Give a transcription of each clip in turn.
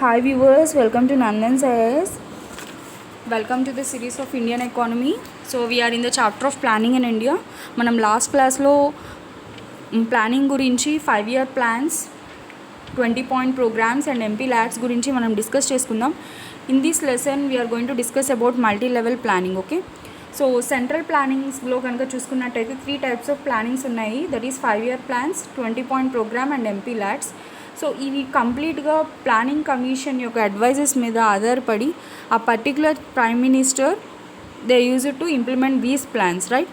Hi viewers, welcome to Nandan's IAS. Welcome to the series of Indian economy. So we are in the chapter of planning in India. మనం last క్లాస్లో planning గురించి 5-year plans, 20-point programs and MP LATs గురించి మనం discuss చేసుకుందాం. In this lesson we are going to discuss about multi-level planning. Okay, so central ప్లానింగ్స్లో కనుక చూసుకున్నట్టయితే 3 types of plannings ఉన్నాయి. That is 5-year plans, 20-point program and MP LATs. So ఇవి కంప్లీట్గా planning commission యొక్క అడ్వైజెస్ మీద ఆధారపడి ఆ particular prime minister they use to implement these plans, right?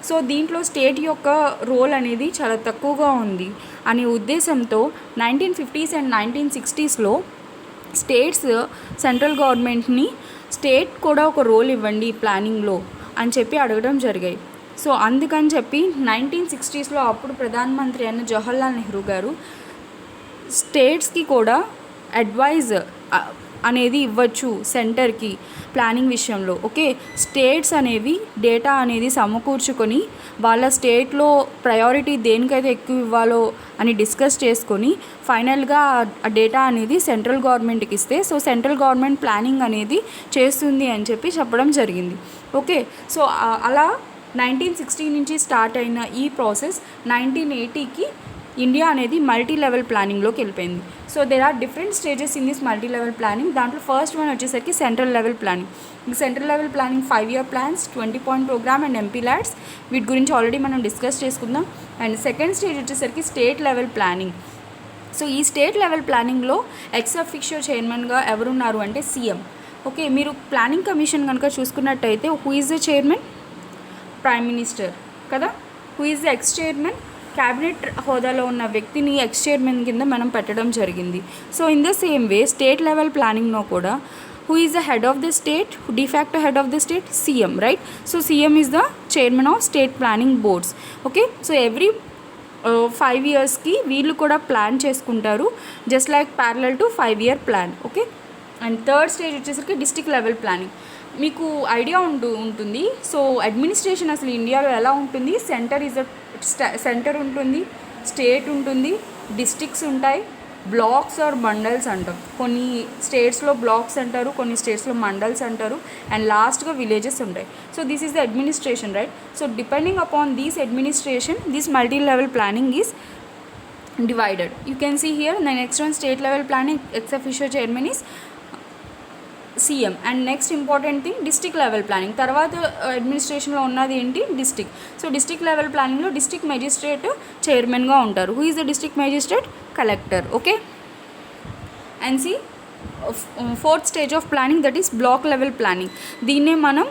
So దీంట్లో స్టేట్ యొక్క రోల్ అనేది చాలా తక్కువగా ఉంది అనే ఉద్దేశంతో 1950s అండ్ 1960sలో స్టేట్స్ సెంట్రల్ గవర్నమెంట్ని స్టేట్ కూడా ఒక రోల్ ఇవ్వండి ప్లానింగ్లో అని చెప్పి అడగడం జరిగాయి. సో అందుకని చెప్పి 1960sలో అప్పుడు ప్రధానమంత్రి అయిన జవహర్లాల్ నెహ్రూ గారు స్టేట్స్కి కూడా అడ్వైజ్ అనేది ఇవ్వచ్చు సెంటర్కి ప్లానింగ్ విషయంలో. ఓకే, స్టేట్స్ అనేవి డేటా అనేది సమకూర్చుకొని వాళ్ళ స్టేట్లో ప్రయారిటీ దేనికైతే ఎక్కువ ఇవ్వాలో అని డిస్కస్ చేసుకొని ఫైనల్గా ఆ డేటా అనేది సెంట్రల్ గవర్నమెంట్కి ఇస్తే సో సెంట్రల్ గవర్నమెంట్ ప్లానింగ్ అనేది చేస్తుంది అని చెప్పి చెప్పడం జరిగింది. ఓకే, సో అలా 1960 నుంచి స్టార్ట్ అయిన ఈ ప్రాసెస్ 1980కి ఇండియా అనేది మల్టీ లెవెల్ ప్లానింగ్లోకి వెళ్ళిపోయింది. So there are different stages in this multi level planning. దాంట్లో ఫస్ట్ వన్ వచ్చేసరికి సెంట్రల్ లెవెల్ ప్లానింగ్. ఈ central level planning 5-year plans, 20-point program అండ్ MP LATs వీటి గురించి ఆల్రెడీ మనం డిస్కస్ చేసుకుందాం. అండ్ సెకండ్ స్టేజ్ వచ్చేసరికి స్టేట్ లెవెల్ ప్లానింగ్. సో ఈ స్టేట్ లెవెల్ ప్లానింగ్లో ఎక్స్ అఫిషియో చైర్మన్గా ఎవరున్నారు అంటే సీఎం. ఓకే, మీరు ప్లానింగ్ కమిషన్ కనుక చూసుకున్నట్టయితే who is the chairman? Prime minister కదా. Who is the ex chairman? Cabinet హోదాలో ఉన్న వ్యక్తిని ఎక్స్ చైర్మన్ కింద మనం పెట్టడం జరిగింది. So in the same way state level ప్లానింగ్లో కూడా who is the head of the state, de facto head of the state? CM, right? So CM is the chairman of state planning boards. Okay, so every 5 yearsకి వీళ్ళు కూడా plan చేసుకుంటారు just like parallel to 5-year plan. Okay, and third stage వచ్చేసరికి district level planning. మీకు idea ఉంటుంది. So administration అసలు ఇండియాలో ఎలా ఉంటుంది? సెంటర్ ఉంటుంది, స్టేట్ ఉంటుంది, డిస్ట్రిక్ట్స్ ఉంటాయి, బ్లాక్స్ ఆర్ మండల్స్ అంటాం. కొన్ని స్టేట్స్లో బ్లాక్స్ అంటారు, కొన్ని స్టేట్స్లో మండల్స్ అంటారు, అండ్ లాస్ట్గా విలేజెస్ ఉంటాయి. So this is the administration, right? So depending upon these administration this multi level planning is divided. You can see here the next one state level planning, ex officio chairman is CM. And next important thing district level planning. తర్వాత అడ్మినిస్ట్రేషన్లో ఉన్నది ఏంటి? District. So district level ప్లానింగ్లో district magistrate చైర్మన్గా ఉంటారు. Who is the district magistrate? Collector. Okay, and see fourth stage of planning that is block level planning. దీన్నే మనం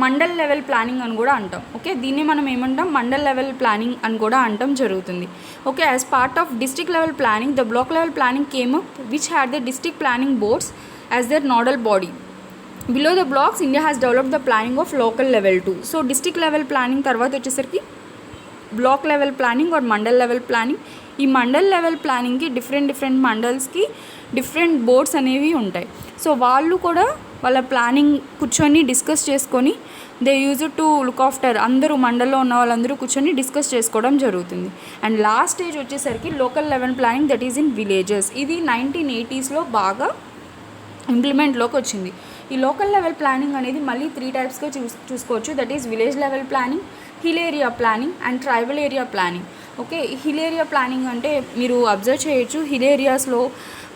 mandal level planning అని కూడా అంటాం. ఓకే, దీన్ని మనం ఏమంటాం? మండల్ లెవెల్ ప్లానింగ్ అని కూడా అంటాం జరుగుతుంది. Okay, as part of district level planning the block level planning came up which had the district planning boards as their nodal body. Below the blocks India has developed the planning of local level too. So district level planning తర్వాత వచ్చేసరికి block level planning or mandal level planning. ఈ mandal level ప్లానింగ్కి different మండల్స్కి different boards అనేవి ఉంటాయి. So వాళ్ళు కూడా వాళ్ళ ప్లానింగ్ కూర్చొని డిస్కస్ చేసుకొని they use to look after, అందరూ మండల్లో ఉన్న వాళ్ళందరూ కూర్చొని డిస్కస్ చేసుకోవడం జరుగుతుంది. అండ్ లాస్ట్ స్టేజ్ వచ్చేసరికి local level planning that is in villages. ఇది 1980sలో బాగా ఇంప్లిమెంట్లోకి వచ్చింది. ఈ లోకల్ లెవెల్ ప్లానింగ్ అనేది మళ్ళీ 3 typesగా చూసుకోవచ్చు. That is village level planning, hill area planning and tribal area planning. Okay, hill area planning అంటే మీరు అబ్జర్వ్ చేయొచ్చు హిల్ ఏరియాస్లో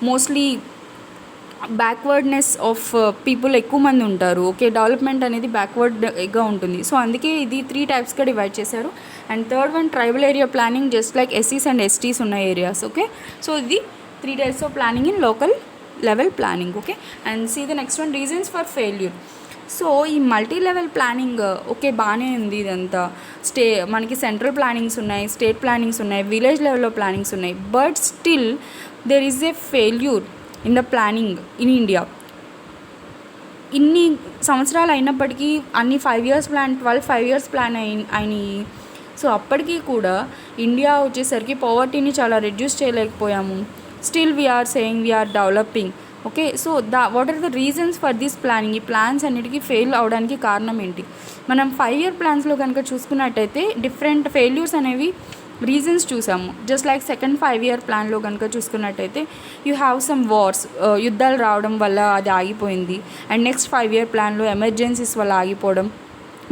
మోస్ట్లీ బ్యాక్వర్డ్నెస్ ఆఫ్ పీపుల్ ఎక్కువ మంది ఉంటారు. ఓకే, డెవలప్మెంట్ అనేది బ్యాక్వర్డ్గా ఉంటుంది. సో అందుకే ఇది 3 typesగా డివైడ్ చేశారు. And third one tribal area planning just like ఎస్సీస్ అండ్ ఎస్టీస్ ఉన్న ఏరియాస్. ఓకే, సో ఇది 3 types of planning in local level planning. Okay, and see the next one reasons for failure. So ఈ multi level planning okay బాగానే ఉంది. ఇదంతా మనకి central plannings ఉన్నాయి, state plannings ఉన్నాయి, విలేజ్ లెవెల్లో ప్లానింగ్స్ ఉన్నాయి. But still there is a failure in the planning in India. ఇన్ని సంవత్సరాలు అయినప్పటికీ అన్ని 5 years ప్లాన్ 5 years ప్లాన్ అయినాయి. సో అప్పటికీ కూడా ఇండియా వచ్చేసరికి పవర్టీని చాలా రెడ్యూస్ చేయలేకపోయాము. Still we're saying we're developing. Okay, so what are the reasons for this planning? ఈ ప్లాన్స్ అన్నిటికీ ఫెయిల్ అవడానికి కారణం ఏంటి? మనం 5-year ప్లాన్స్లో కనుక చూసుకున్నట్టయితే డిఫరెంట్ ఫెయిల్యూర్స్ అనేవి రీజన్స్ చూసాము. జస్ట్ లైక్ సెకండ్ 5-year ప్లాన్లో కనుక చూసుకున్నట్టయితే యూ హ్యావ్ సమ్ వార్స్, యుద్ధాలు రావడం వల్ల అది ఆగిపోయింది. అండ్ నెక్స్ట్ 5-year ప్లాన్లో ఎమర్జెన్సీస్ వల్ల ఆగిపోవడం,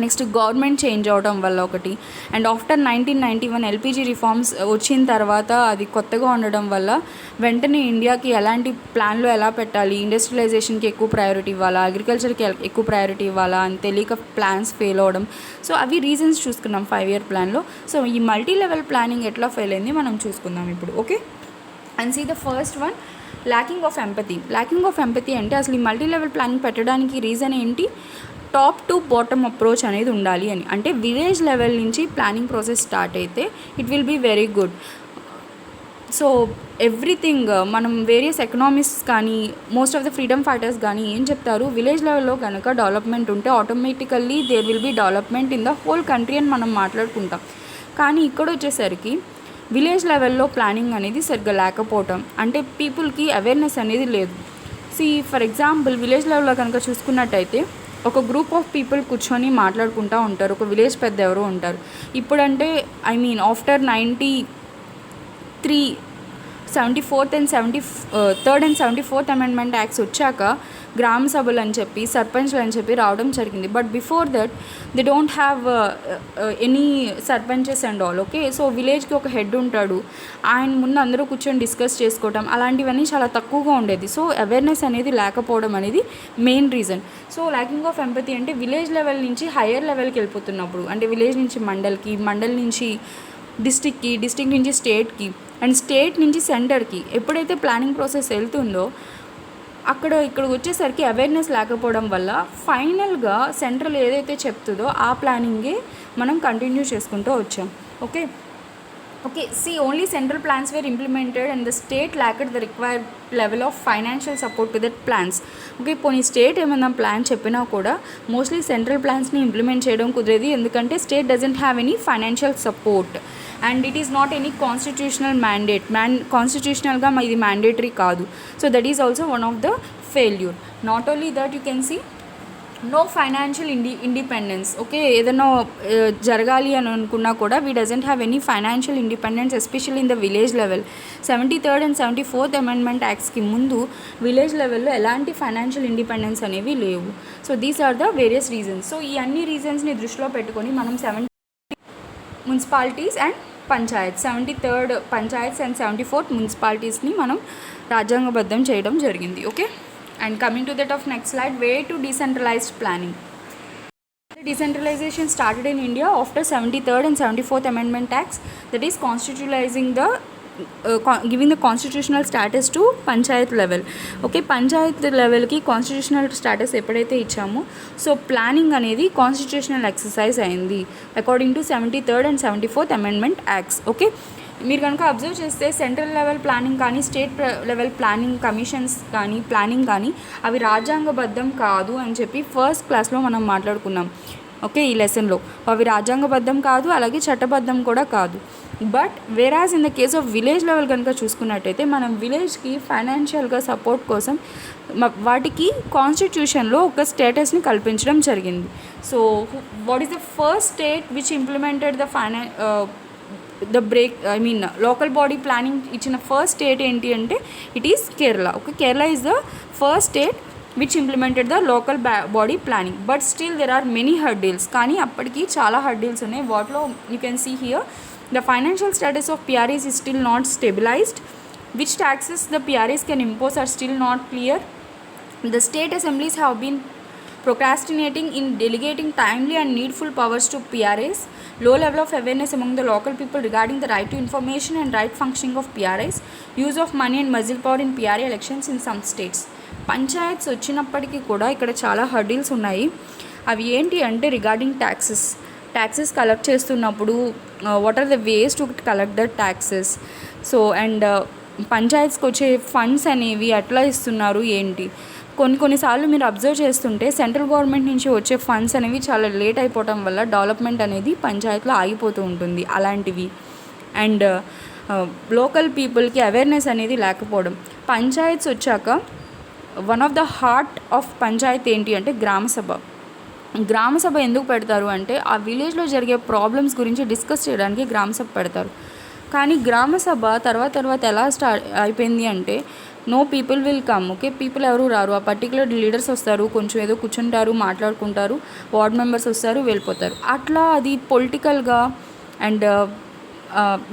నెక్స్ట్ గవర్నమెంట్ చేంజ్ అవడం వల్ల ఒకటి, అండ్ ఆఫ్టర్ 1991 ఎల్పిజి రిఫార్మ్స్ వచ్చిన తర్వాత అది కొత్తగా ఉండడం వల్ల వెంటనే ఇండియాకి ఎలాంటి ప్లాన్లో ఎలా పెట్టాలి, ఇండస్ట్రియలైజేషన్కి ఎక్కువ ప్రయారిటీ ఇవ్వాలా, అగ్రికల్చర్కి ఎక్కువ ప్రయారిటీ ఇవ్వాలా అని తెలియక ప్లాన్స్ ఫెయిల్ అవ్వడం. సో అవి రీజన్స్ చూసుకున్నాం 5-year ప్లాన్లో. సో ఈ మల్టీ లెవెల్ ప్లానింగ్ ఎట్లా ఫెయిల్ అయింది మనం చూసుకుందాం ఇప్పుడు. Okay, and see the first one, lacking of empathy. Lacking of empathy అంటే అసలు ఈ మల్టీ లెవెల్ ప్లానింగ్ పెట్టడానికి రీజన్ ఏంటి? టాప్ టు బాటమ్ అప్రోచ్ అనేది ఉండాలి అని. అంటే విలేజ్ లెవెల్ నుంచి ప్లానింగ్ ప్రాసెస్ స్టార్ట్ అయితే it will be very good. So everything మనం వేరియస్ ఎకనామిస్ట్స్ కానీ most of the freedom fighters కానీ ఏం చెప్తారు, విలేజ్ లెవెల్లో కనుక డెవలప్మెంట్ ఉంటే automatically there will be development in the whole country అని మనం మాట్లాడుకుంటాం. కానీ ఇక్కడ వచ్చేసరికి విలేజ్ లెవెల్లో ప్లానింగ్ అనేది సరిగ్గా లేకపోవటం, అంటే పీపుల్కి అవేర్నెస్ అనేది లేదు. ఫర్ ఎగ్జాంపుల్ విలేజ్ లెవెల్లో కనుక చూసుకున్నట్టయితే ఒక గ్రూప్ ఆఫ్ పీపుల్ కూర్చొని మాట్లాడుకుంటూ ఉంటారు, ఒక విలేజ్ పెద్ద ఎవరో ఉంటారు. ఇప్పుడంటే after 74th and 73rd and 74th amendment acts వచ్చాక గ్రామ సభలు అని చెప్పి సర్పంచ్లు అని చెప్పి రావడం జరిగింది. But before that they don't have any sarpanches and all. Okay, so విలేజ్కి ఒక హెడ్ ఉంటాడు, ఆయన ముందు అందరూ కూర్చొని డిస్కస్ చేసుకోవటం అలాంటివన్నీ చాలా తక్కువగా ఉండేది. సో అవేర్నెస్ అనేది లేకపోవడం అనేది main reason. So lacking of empathy అంటే విలేజ్ లెవెల్ నుంచి హయ్యర్ లెవెల్కి వెళ్ళిపోతున్నప్పుడు, అంటే విలేజ్ నుంచి మండల్కి, మండల్ నుంచి డిస్టిక్కి, డిస్టిక్ నుంచి స్టేట్కి, అండ్ స్టేట్ నుంచి సెంటర్కి ఎప్పుడైతే ప్లానింగ్ ప్రాసెస్ వెళ్తుందో ఇక్కడికి వచ్చేసరికి అవేర్నెస్ లేకపోవడం వల్ల ఫైనల్గా సెంట్రల్ ఏదైతే చెప్తుందో ఆ ప్లానింగే మనం కంటిన్యూ చేసుకుంటూ వచ్చాం. Okay, see, only central plans were implemented and the state lacked the required level of financial support to that plans. Okay, పోనీ స్టేట్ ఏమైనా ప్లాన్ చెప్పినా కూడా మోస్ట్లీ సెంట్రల్ ప్లాన్స్ని ఇంప్లిమెంట్ చేయడం కుదిరేది, ఎందుకంటే state doesn't have any financial support and it is not any constitutional mandate. కాన్స్టిట్యూషనల్గా ఇది మ్యాండేటరీ కాదు. So that is also one of the failure. Not only that, you can see no financial independence. Okay, ఏదైనా జరగాలి అని అనుకున్నా కూడా we doesn't have any financial independence, especially in the village level. 73rd and 74th amendment యాక్ట్స్కి ముందు village లెవెల్లో ఎలాంటి financial independence అనేవి లేవు. So these are the various reasons. So ఈ అన్ని రీజన్స్ని దృష్టిలో పెట్టుకొని మనం municipalities and panchayat, 73rd panchayats and 74th మున్సిపాలిటీస్ని మనం రాజ్యాంగబద్ధం చేయడం జరిగింది. Okay, and coming to that of next slide, way to decentralized planning. The decentralization started in India after 73rd and 74th amendment acts, that is constitutionalizing the giving the constitutional status to panchayat level. Okay, panchayat level ki constitutional status ఎప్పుడైతే ఇచ్చామో so planning అనేది constitutional exercise అయింది according to 73rd and 74th amendment acts. Okay, మీరు కనుక observe చేస్తే central level planning కానీ state level planning commissions కానీ planning కానీ అవి రాజ్యాంగబద్ధం కాదు అని చెప్పి ఫస్ట్ క్లాస్లో మనం మాట్లాడుకున్నాం. ఓకే, ఈ లెసన్లో అవి రాజ్యాంగబద్ధం కాదు, అలాగే చట్టబద్ధం కూడా కాదు. But whereas in the case of village level కనుక చూసుకున్నట్టయితే మనం విలేజ్కి ఫైనాన్షియల్గా సపోర్ట్ కోసం వాటికి కాన్స్టిట్యూషన్లో ఒక స్టేటస్ని కల్పించడం జరిగింది. So what is the first state which implemented local body planning ఇచ్చిన ఫస్ట్ స్టేట్ ఏంటి అంటే it is Kerala. Okay, Kerala is the first state which implemented the local body planning. But still there are many hurdles, కానీ అప్పటికి చాలా hurdles ఉన్నాయి. వాటిలో you can see here the financial status of PRAs is still not stabilized. Which taxes the PRAs can impose are still not clear. The state assemblies have been procrastinating in delegating timely and needful powers to PRAs. Low level of awareness among the local people regarding the right to information and right functioning of PRAs. Use of money and muscle power in PRA elections in some states. Panchayats వచ్చినప్పటికీ కూడా ఇక్కడ చాలా hurdles ఉన్నాయి. అవి ఏంటి అంటే regarding taxes collect చేస్తున్నప్పుడు what are the ways to collect the taxes. So and పంచాయత్స్కి వచ్చే ఫండ్స్ అనేవి ఎట్లా ఇస్తున్నారు ఏంటి. కొన్నిసార్లు మీరు అబ్జర్వ్ చేస్తుంటే సెంట్రల్ గవర్నమెంట్ నుంచి వచ్చే ఫండ్స్ అనేవి చాలా లేట్ అయిపోవటం వల్ల డెవలప్మెంట్ అనేది పంచాయత్లో ఆగిపోతూ ఉంటుంది అలాంటివి. అండ్ లోకల్ పీపుల్కి అవేర్నెస్ అనేది లేకపోవడం. పంచాయత్స్ వచ్చాక one of the heart of Panchayat ఏంటి అంటే గ్రామసభ ఎందుకు పెడతారు అంటే ఆ విలేజ్లో జరిగే ప్రాబ్లమ్స్ గురించి డిస్కస్ చేయడానికి గ్రామసభ పెడతారు. కానీ గ్రామ సభ తర్వాత ఎలా అయిపోయింది అంటే no people will come. Okay, people ఎవరు రారు. ఆ పర్టికులర్ లీడర్స్ వస్తారు, కొంచెం ఏదో కూర్చుంటారు, మాట్లాడుకుంటారు, వార్డ్ మెంబర్స్ వస్తారు, వెళ్ళిపోతారు. అట్లా అది పొలిటికల్గా అండ్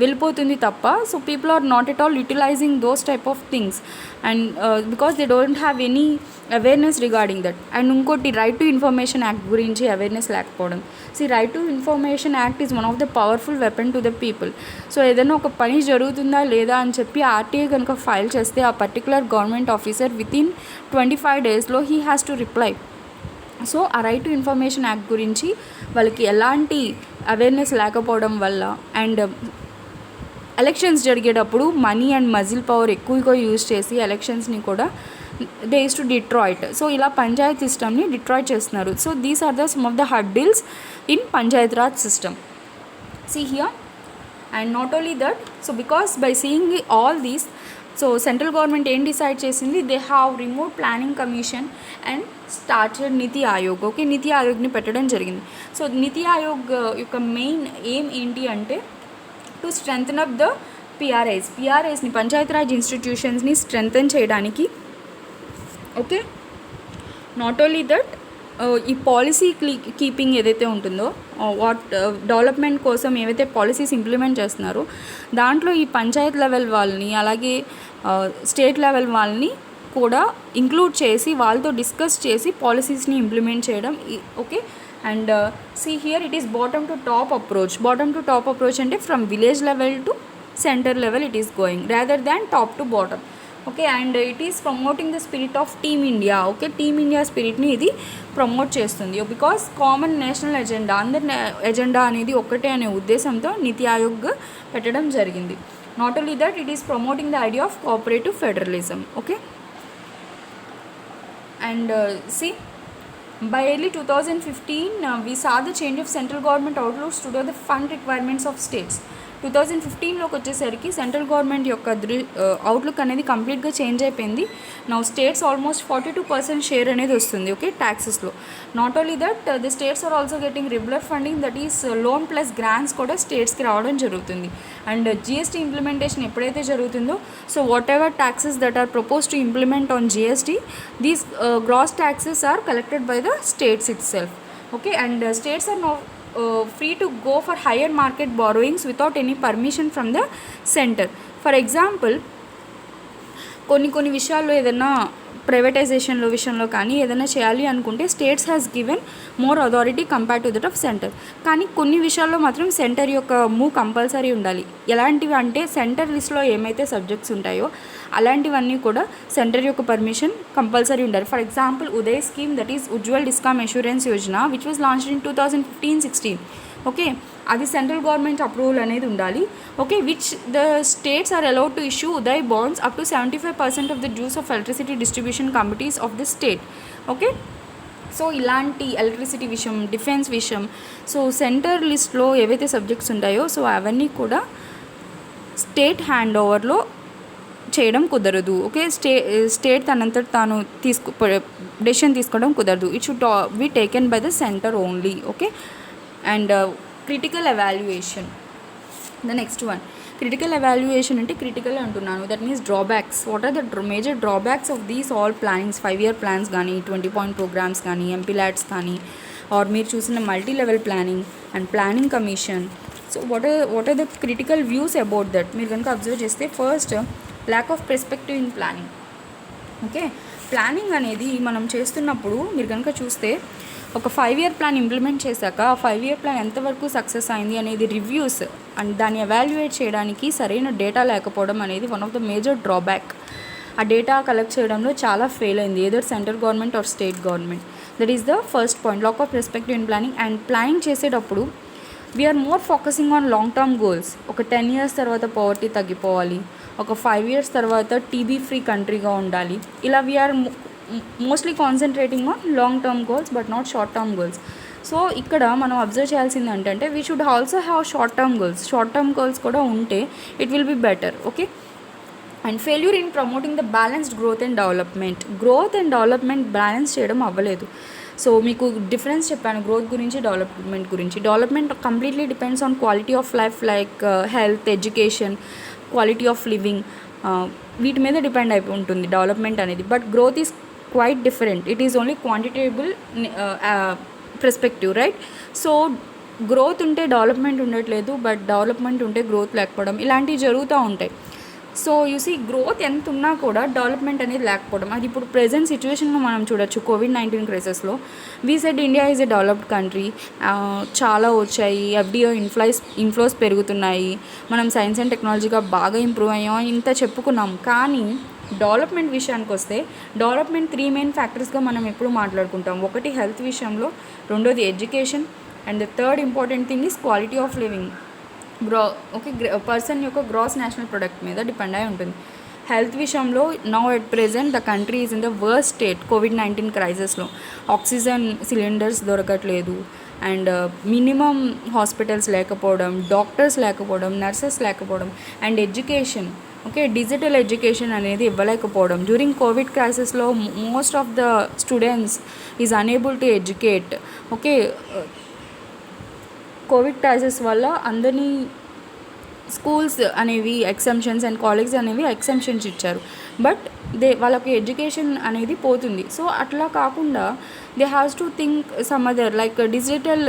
వెళ్ళిపోతుంది తప్ప. So people are not at all utilising those type of things and because they don't have any awareness regarding that. And ఇంకోటి రైట్ టు ఇన్ఫర్మేషన్ యాక్ట్ గురించి అవేర్నెస్ లేకపోవడం. Right to information act is one of the powerful weapon to the people. So ఏదైనా ఒక పని జరుగుతుందా లేదా అని చెప్పి ఆర్టీఐ కనుక ఫైల్ చేస్తే ఆ పర్టికులర్ గవర్నమెంట్ ఆఫీసర్ వితిన్ 25 daysలో he has to reply. So ఆ రైట్ టు ఇన్ఫర్మేషన్ యాక్ట్ గురించి వాళ్ళకి ఎలాంటి అవేర్నెస్ లేకపోవడం వల్ల అండ్ ఎలక్షన్స్ జరిగేటప్పుడు మనీ అండ్ మజిల్ పవర్ ఎక్కువగా యూజ్ చేసి ఎలక్షన్స్ని కూడా they is to Detroit. So ఇలా పంచాయత్ సిస్టమ్ని డిట్రాయిట్ చేస్తున్నారు. So these are the some of the hurdles in panchayat raj system. See here, and not only that, so because by seeing all these, so central government ఏం decide చేసింది, they have remove planning commission and started NITI Aayog. Okay, నీతి ఆయోగ్ని పెట్టడం జరిగింది. So నీతి ఆయోగ్ యొక్క main aim ఏంటి అంటే to strengthen up the పిఆర్ఐస్ని పంచాయతీరాజ్ ఇన్స్టిట్యూషన్స్ని strengthen చేయడానికి. ఓకే, నాట్ ఓన్లీ దట్, ఈ పాలసీ కీపింగ్ ఏదైతే ఉంటుందో డెవలప్మెంట్ కోసం ఏవైతే పాలసీస్ ఇంప్లిమెంట్ చేస్తున్నారో దాంట్లో ఈ పంచాయత్ లెవెల్ వాళ్ళని అలాగే స్టేట్ లెవెల్ వాళ్ళని కూడా ఇంక్లూడ్ చేసి వాళ్ళతో డిస్కస్ చేసి పాలసీస్ని ఇంప్లిమెంట్ చేయడం. Okay, and here it is bottom to top approach అంటే from village level to center level it is going rather than top to bottom. Okay, and it is promoting the spirit of team India. Okay, team India స్పిరిట్ని ఇది promote చేస్తుంది. Because common national agenda, అందరి agenda అనేది ఒక్కటే అనే ఉద్దేశంతో నీతి ఆయోగ్ పెట్టడం జరిగింది. Not only that, it is promoting the idea of cooperative federalism. Okay, and by early 2015 we saw the change of central government outlooks to the fund requirements of states. 2015లోకి వచ్చేసరికి central government యొక్క outlook అనేది కంప్లీట్గా change అయిపోయింది. Now states almost 42% share అనేది వస్తుంది. Okay, ట్యాక్సెస్లో. Not only that, the states are also getting regular funding, that is loan plus grants కూడా స్టేట్స్కి రావడం జరుగుతుంది. అండ్ జిఎస్టీ ఇంప్లిమెంటేషన్ ఎప్పుడైతే జరుగుతుందో, so whatever taxes that are propose to implement on GST, these gross taxes are collected by the states itself. Okay, and states are no free to go for higher market borrowings without any permission from the center. For example, కొన్ని విషయాల్లో ఏదైనా ప్రైవేటైజేషన్లో విషయంలో కానీ ఏదైనా చేయాలి అనుకుంటే states has given more authority compare to that of centre. కానీ కొన్ని విషయాల్లో మాత్రం సెంటర్ యొక్క మూవ్ కంపల్సరీ ఉండాలి. ఎలాంటివి అంటే సెంటర్ లిస్ట్లో ఏమైతే సబ్జెక్ట్స్ ఉంటాయో అలాంటివన్నీ కూడా సెంటర్ యొక్క పర్మిషన్ కంపల్సరీ ఉండాలి. For example Uday scheme, that is Ujwal discom assurance yojana, which was launched in 2015-16. Okay, అది సెంట్రల్ గవర్నమెంట్ అప్రూవల్ అనేది ఉండాలి. Okay, which the states are allowed to issue Uday bonds up to 75% of the dues of electricity distribution committees of the state. Okay, so ఇలాంటి electricity విషయం, defence విషయం, so centre లిస్ట్లో ఏవైతే subjects ఉంటాయో so అవన్నీ కూడా స్టేట్ హ్యాండ్ ఓవర్లో చేయడం కుదరదు. ఓకే, స్టేట్ తనంతట తాను డెసిషన్ తీసుకోవడం కుదరదు. It should be taken by the centre only. Okay, and critical evaluation, the next one. Critical evaluation అంటే క్రిటికల్ అంటున్నాను, that means drawbacks. What are the major drawbacks of these all plannings, 5-year plans కానీ 20-point programmes కానీ MPLADS కానీ or మీరు చూసిన multi level planning and planning commission. So what are the critical views about that మీరు కనుక observe చేస్తే, first lack of perspective in planning. Okay, planning అనేది మనం చేస్తున్నప్పుడు మీరు కనుక చూస్తే ఒక 5-year ప్లాన్ ఇంప్లిమెంట్ చేశాక ఆ 5-year ప్లాన్ ఎంతవరకు సక్సెస్ అయింది అనేది రివ్యూస్ అండ్ దాన్ని ఎవాల్యుయేట్ చేయడానికి సరైన డేటా లేకపోవడం అనేది one of the major drawback. ఆ డేటా కలెక్ట్ చేయడంలో చాలా ఫెయిల్ అయింది either central government or state government. That is the first point, lack of perspective in planning. And planning చేసేటప్పుడు we're more focusing on long term goals. ఒక 10 years తర్వాత poverty తగ్గిపోవాలి, ఒక 5 years తర్వాత TB free కంట్రీగా ఉండాలి. ఇలా we're mostly concentrating on long term goals but not short term goals. So ఇక్కడ మనం అబ్జర్వ్ చేయాల్సింది ఏంటంటే we should also have short term goals కూడా ఉంటే it will be better. Okay, and failure in promoting the balanced growth and development balance చేయడం అవ్వలేదు. So మీకు difference చెప్పాను గ్రోత్ గురించి, డెవలప్మెంట్ గురించి. Development completely depends on quality of life like health, education, quality of living, వీటి మీద depend అయిపోయి ఉంటుంది డెవలప్మెంట్ అనేది. But growth is quite different. It is only quantitable perspective, right? So growth ఉంటే development ఉండట్లేదు, but development ఉంటే growth లేకపోవడం ఇలాంటివి జరుగుతూ ఉంటాయి. సో యూసీ గ్రోత్ ఎంత ఉన్నా కూడా డెవలప్మెంట్ అనేది లేకపోవడం, అది ఇప్పుడు ప్రెజెంట్ సిచ్యువేషన్లో మనం చూడొచ్చు. కోవిడ్-19 క్రైసిస్లో we said India is a developed country, చాలా వచ్చాయి, ఎఫ్డిఓ ఇన్ఫ్లోస్ పెరుగుతున్నాయి, మనం సైన్స్ అండ్ టెక్నాలజీగా బాగా ఇంప్రూవ్ అయ్యాం, ఇంత చెప్పుకున్నాం. కానీ డెవలప్మెంట్ విషయానికి వస్తే డెవలప్మెంట్ 3 మెయిన్ ఫ్యాక్టర్స్గా మనం ఎప్పుడు మాట్లాడుకుంటాం. ఒకటి హెల్త్ విషయంలో, రెండోది education, and the third important thing is quality of living. Person యొక్క గ్రాస్ నేషనల్ ప్రొడక్ట్ మీద డిపెండ్ అయి ఉంటుంది. హెల్త్ విషయంలో now at present the country is in the worst state. కోవిడ్-19 క్రైసిస్లో ఆక్సిజన్ సిలిండర్స్ దొరకట్లేదు, అండ్ మినిమం హాస్పిటల్స్ లేకపోవడం, doctors లేకపోవడం, నర్సెస్ లేకపోవడం, అండ్ ఎడ్యుకేషన్, డిజిటల్ ఎడ్యుకేషన్ అనేది ఇవ్వలేకపోవడం. డ్యూరింగ్ కోవిడ్ క్రైసిస్లో most of the students is unable to educate. COVID crisis వల్ల అందరినీ స్కూల్స్ అనేవి ఎగ్జామ్షన్స్ అండ్ కాలేజెస్ అనేవి ఎగ్జామ్షన్స్ ఇచ్చారు, బట్ వాళ్ళకి ఎడ్యుకేషన్ అనేది పోతుంది. సో అట్లా కాకుండా they haves to think some other like digital.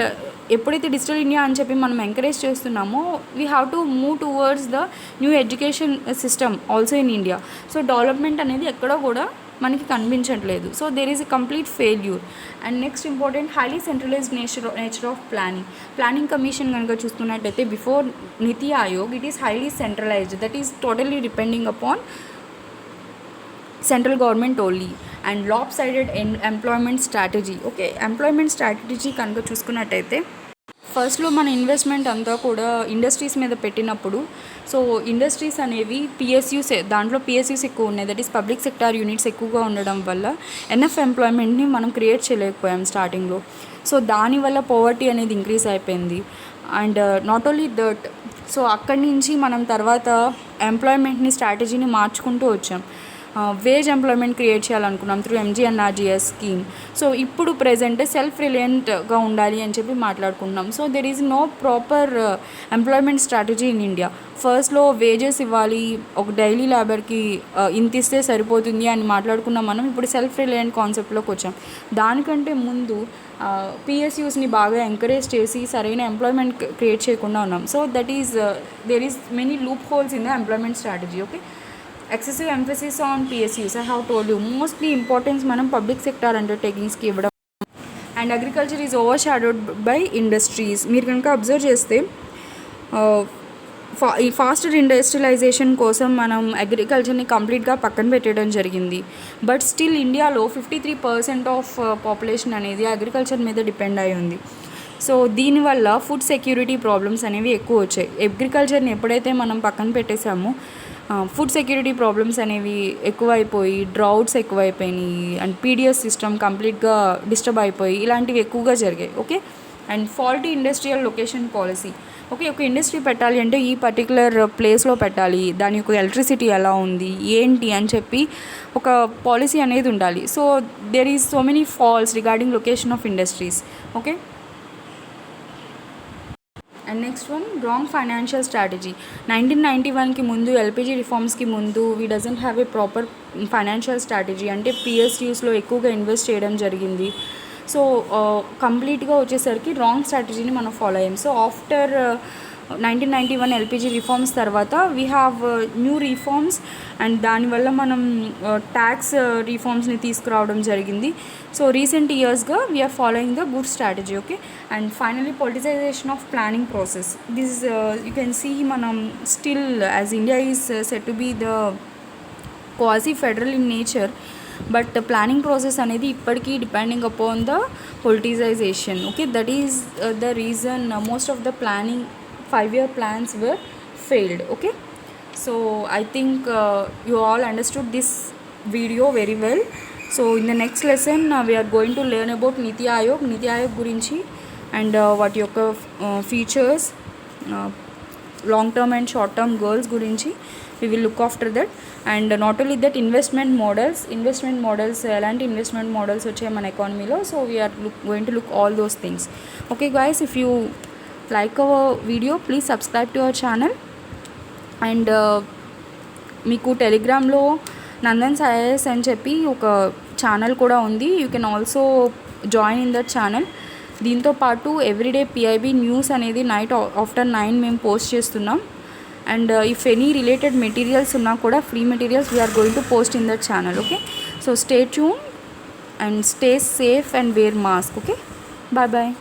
ఎప్పుడైతే డిజిటల్ ఇండియా అని చెప్పి మనం ఎంకరేజ్ చేస్తున్నామో we have to move towards the new education system also in India. So development అనేది ఎక్కడో కూడా మనకి కనిపించట్లేదు. So there is a complete failure. And next important highly centralised nature of planning commission కనుక చూస్తున్నట్టయితే before NITI Aayog it is highly centralised, that is totally depending upon central government only. And lopsided employment strategy. Employment strategy కనుక చూసుకున్నట్టయితే ఫస్ట్లో మన investment అంతా కూడా industries మీద పెట్టినప్పుడు, సో ఇండస్ట్రీస్ అనేవి దాంట్లో పిఎస్యూస్ ఎక్కువ ఉన్నాయి, that is public sector units ఎక్కువగా ఉండడం వల్ల ఎన్ఎఫ్ ఎంప్లాయ్మెంట్ని మనం క్రియేట్ చేయలేకపోయాం స్టార్టింగ్లో. సో దానివల్ల పోవర్టీ అనేది ఇంక్రీజ్ అయిపోయింది. And not only that, so అక్కడి నుంచి మనం తర్వాత ఎంప్లాయ్మెంట్ని స్ట్రాటజీని మార్చుకుంటూ వచ్చాం. వేజ్ ఎంప్లాయ్మెంట్ క్రియేట్ చేయాలనుకున్నాం త్రూ ఎంజీఎన్ఆర్జీఎస్ స్కీమ్. సో ఇప్పుడు ప్రెజెంట్ సెల్ఫ్ రిలయంట్గా ఉండాలి అని చెప్పి మాట్లాడుకుంటున్నాం. So there is no proper employment strategy in India. ఫస్ట్లో వేజెస్ ఇవ్వాలి, ఒక డైలీ లేబర్కి ఇంత ఇస్తే సరిపోతుంది అని మాట్లాడుకున్నాం మనం. ఇప్పుడు సెల్ఫ్ రిలయంట్ కాన్సెప్ట్లోకి వచ్చాం. దానికంటే ముందు పిఎస్యూస్ని బాగా ఎంకరేజ్ చేసి సరైన ఎంప్లాయ్మెంట్ క్రియేట్ చేయకుండా ఉన్నాం. So that is there is many loop holes in the employment strategy. Excessive emphasis on PSUs, I have told you. Mostly importance మనం పబ్లిక్ సెక్టార్ అండర్టేకింగ్స్కి ఇవ్వడం. And agriculture is over shadowed by industries. మీరు కనుక observe చేస్తే ఈ faster industrialisation కోసం మనం అగ్రికల్చర్ని కంప్లీట్గా పక్కన పెట్టడం జరిగింది. బట్ స్టిల్ ఇండియాలో 53% ఆఫ్ పాపులేషన్ అనేది అగ్రికల్చర్ మీద డిపెండ్ అయి ఉంది. సో దీనివల్ల ఫుడ్ సెక్యూరిటీ ప్రాబ్లమ్స్ అనేవి ఎక్కువ వచ్చాయి. అగ్రికల్చర్ని ఎప్పుడైతే మనం పక్కన పెట్టేశామో ఫుడ్ సెక్యూరిటీ ప్రాబ్లమ్స్ అనేవి ఎక్కువైపోయి, డ్రౌట్స్ ఎక్కువైపోయినాయి, అండ్ పీడిఎస్ సిస్టమ్ కంప్లీట్గా డిస్టర్బ్ అయిపోయి ఇలాంటివి ఎక్కువగా జరిగాయి. And faulty industrial location policy. ఒక ఇండస్ట్రీ పెట్టాలి అంటే ఈ పర్టికులర్ ప్లేస్లో పెట్టాలి, దాని యొక్క ఎలక్ట్రిసిటీ ఎలా ఉంది ఏంటి అని చెప్పి ఒక పాలసీ అనేది ఉండాలి. So there is so many falls regarding location of industries. And next one wrong financial strategy. 1991కి ముందు, ఎల్పిజి రిఫార్మ్స్కి ముందు we doesn't have a proper financial strategy. అంటే పిఎస్యూస్లో ఎక్కువగా ఇన్వెస్ట్ చేయడం జరిగింది. సో కంప్లీట్గా వచ్చేసరికి రాంగ్ స్ట్రాటజీని మనం ఫాలో అయ్యాం. సో ఆఫ్టర్ 1991 ఎల్పిజి రిఫార్మ్స్ తర్వాత we have new reforms, and దానివల్ల మనం ట్యాక్స్ రిఫార్మ్స్ని తీసుకురావడం జరిగింది. సో రీసెంట్ ఇయర్స్గా we're following the good strategy. And finally politicisation of planning process. This you can see మనం still as India is set to be the quasi federal in nature, but planning process అనేది ఇప్పటికీ depending upon the politicisation. That is the reason most of the planning 5-year plans were failed. So I think you all understood this video very well. So in the next lesson we are going to learn about Niti Aayog gurinchi, and what యొక్క features, long term and short term goals గురించి we will look after that. And not only that, investment models elanti investment models వచ్చాయి మన ఎకానమీలో. So we're going to look all those things. Okay guys, if you like our video, please subscribe to our channel. And మీకు టెలిగ్రామ్లో Nandan's IAS అని చెప్పి ఒక channel కూడా ఉంది. You can also join in that channel. దీంతో పాటు ఎవ్రీడే పిఐబి న్యూస్ అనేది నైట్ ఆఫ్టర్ 9 మేము పోస్ట్ చేస్తున్నాం. And if any related materials ఉన్నా కూడా, free materials, we're going to post in that channel. Okay, so stay tune and stay safe and wear mask. Okay, bye bye.